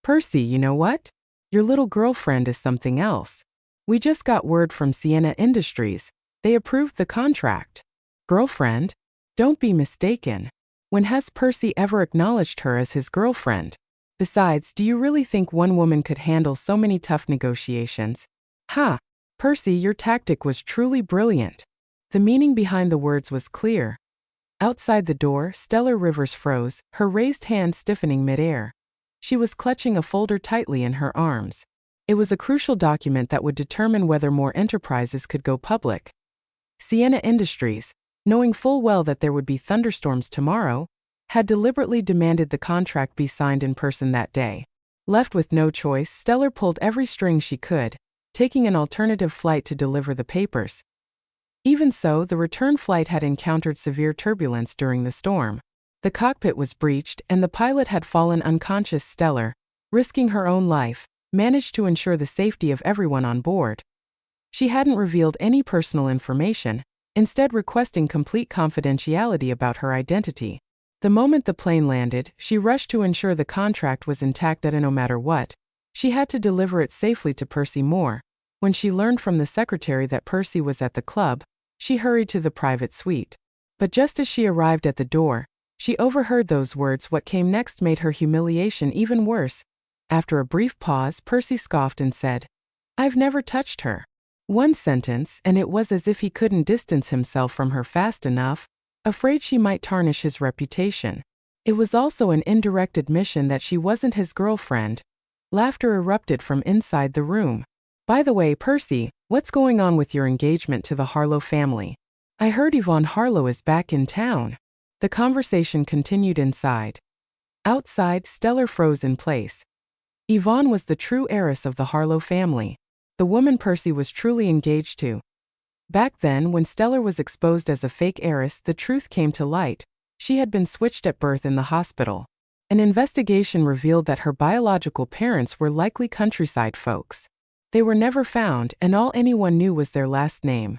Percy, you know what? Your little girlfriend is something else. We just got word from Sienna Industries. They approved the contract. Girlfriend? Don't be mistaken. When has Percy ever acknowledged her as his girlfriend? Besides, do you really think one woman could handle so many tough negotiations? Ha! Percy, your tactic was truly brilliant. The meaning behind the words was clear. Outside the door, Stellar Rivers froze, her raised hand stiffening midair. She was clutching a folder tightly in her arms. It was a crucial document that would determine whether more enterprises could go public. Sienna Industries, knowing full well that there would be thunderstorms tomorrow, had deliberately demanded the contract be signed in person that day. Left with no choice, Stellar pulled every string she could, taking an alternative flight to deliver the papers. Even so, the return flight had encountered severe turbulence during the storm. The cockpit was breached, and the pilot had fallen unconscious. Stellar, risking her own life, managed to ensure the safety of everyone on board. She hadn't revealed any personal information, instead requesting complete confidentiality about her identity. The moment the plane landed, she rushed to ensure the contract was intact and no matter what, she had to deliver it safely to Percy Moore. When she learned from the secretary that Percy was at the club, she hurried to the private suite. But just as she arrived at the door, she overheard those words. What came next made her humiliation even worse. After a brief pause, Percy scoffed and said, "I've never touched her." One sentence, and it was as if he couldn't distance himself from her fast enough, afraid she might tarnish his reputation. It was also an indirect admission that she wasn't his girlfriend. Laughter erupted from inside the room. "By the way, Percy, what's going on with your engagement to the Harlow family? I heard Yvonne Harlow is back in town." The conversation continued inside. Outside, Stellar froze in place. Yvonne was the true heiress of the Harlow family, the woman Percy was truly engaged to. Back then, when Stellar was exposed as a fake heiress, the truth came to light. She had been switched at birth in the hospital. An investigation revealed that her biological parents were likely countryside folks. They were never found, and all anyone knew was their last name.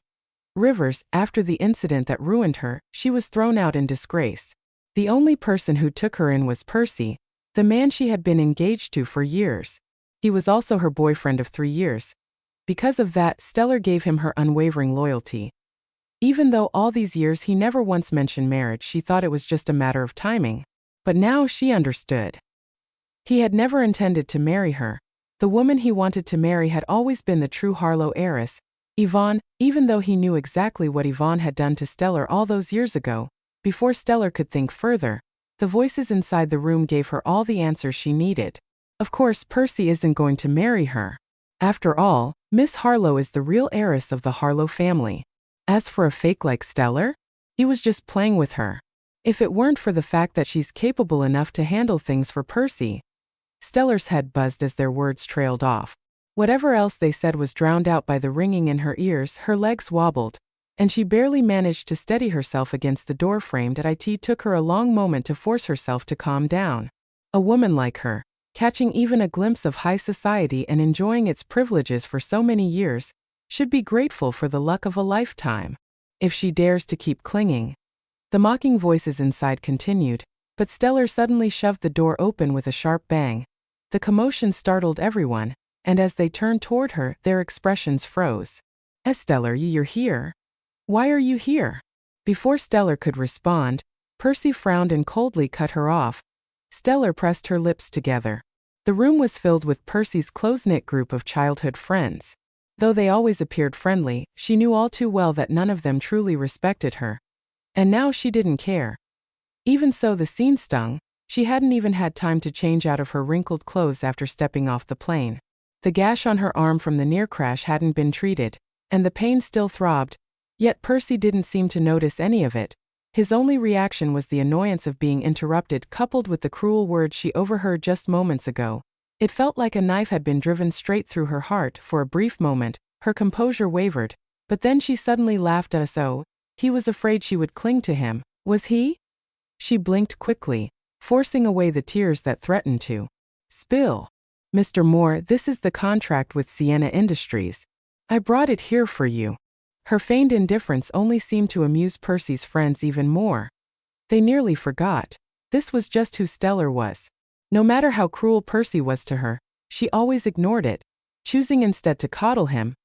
Rivers. After the incident that ruined her, she was thrown out in disgrace. The only person who took her in was Percy, the man she had been engaged to for years. He was also her boyfriend of 3 years. Because of that, Stellar gave him her unwavering loyalty. Even though all these years he never once mentioned marriage, she thought it was just a matter of timing. But now she understood. He had never intended to marry her. The woman he wanted to marry had always been the true Harlow heiress, Yvonne. Even though he knew exactly what Yvonne had done to Stellar all those years ago, before Stellar could think further, the voices inside the room gave her all the answers she needed. Of course, Percy isn't going to marry her. After all, Miss Harlow is the real heiress of the Harlow family. As for a fake like Stellar, he was just playing with her. If it weren't for the fact that she's capable enough to handle things for Percy. Stellar's head buzzed as their words trailed off. Whatever else they said was drowned out by the ringing in her ears. Her legs wobbled, and she barely managed to steady herself against the doorframe. It took her a long moment to force herself to calm down. A woman like her, catching even a glimpse of high society and enjoying its privileges for so many years, should be grateful for the luck of a lifetime. If she dares to keep clinging. The mocking voices inside continued, but Stellar suddenly shoved the door open with a sharp bang. The commotion startled everyone, and as they turned toward her, their expressions froze. "Stellar, you're here? Why are you here?" Before Stellar could respond, Percy frowned and coldly cut her off. Stellar pressed her lips together. The room was filled with Percy's close-knit group of childhood friends. Though they always appeared friendly, she knew all too well that none of them truly respected her. And now she didn't care. Even so, the scene stung. She hadn't even had time to change out of her wrinkled clothes after stepping off the plane. The gash on her arm from the near crash hadn't been treated, and the pain still throbbed. Yet Percy didn't seem to notice any of it. His only reaction was the annoyance of being interrupted, coupled with the cruel words she overheard just moments ago. It felt like a knife had been driven straight through her heart. For a brief moment, her composure wavered, but then she suddenly laughed at us. Oh, he was afraid she would cling to him, was he? She blinked quickly, forcing away the tears that threatened to spill. "Mr. Moore, this is the contract with Sienna Industries. I brought it here for you." Her feigned indifference only seemed to amuse Percy's friends even more. They nearly forgot. This was just who Stellar was. No matter how cruel Percy was to her, she always ignored it, choosing instead to coddle him,